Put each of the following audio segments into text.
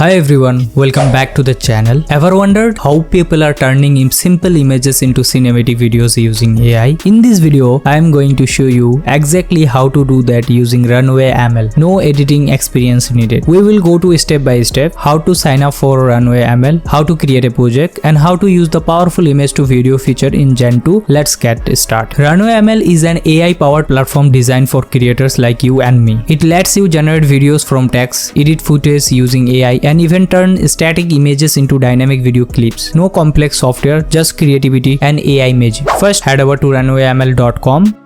Hi everyone, welcome back to the channel. Ever wondered how people are turning simple images into cinematic videos using AI? In this video, I am going to show you exactly how to do that using Runway ML. No editing experience needed. We will go to step by step how to sign up for Runway ML, how to create a project, and how to use the powerful image to video feature in Gen 2. Let's get started. Runway ML is an AI powered platform designed for creators like you and me. It lets you generate videos from text, edit footage using AI, and even turn static images into dynamic video clips. No complex software, just creativity and AI magic. First, head over to runwayml.com.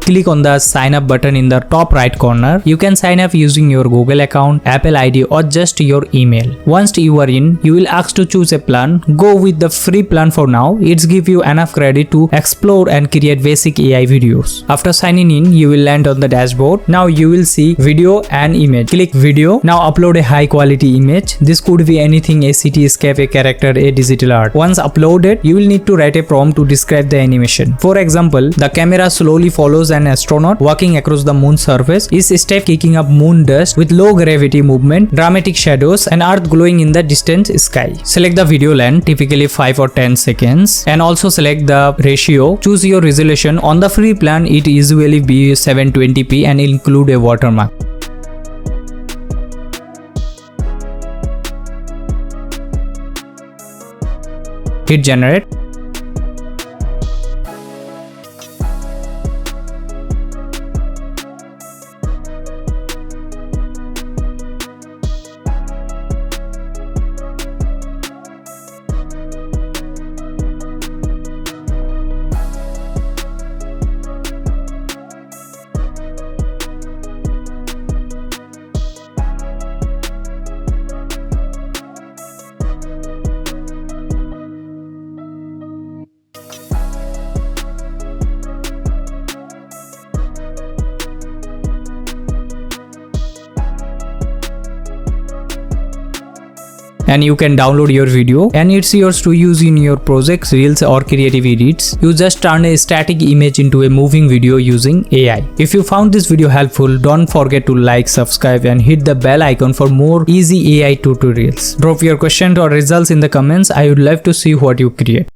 Click on the sign up button in the top right corner. You can sign up using your Google account, Apple ID, or just your email. Once you are in, you will ask to choose a plan. Go with the free plan for now. It's give you enough credit to explore and create basic AI videos. After signing in, you will land on the dashboard. Now you will see video and image. Click video. Now upload a high quality image. This could be anything: a cityscape, a character, a digital art. Once uploaded, you will need to write a prompt to describe the animation. For example, the camera slowly follows an astronaut walking across the moon's surface, his step kicking up moon dust with low gravity movement, dramatic shadows, and earth glowing in the distant sky. Select the video length, typically 5 or 10 seconds, and also select the ratio. Choose your resolution. On the free plan, it usually be 720p and include a watermark. Hit generate. And you can download your video and it's yours to use in your projects, reels, or creative edits. You just turn a static image into a moving video using AI. If you found this video helpful, don't forget to like, subscribe, and hit the bell icon for more easy AI tutorials. Drop your questions or results in the comments. I would love to see what you create.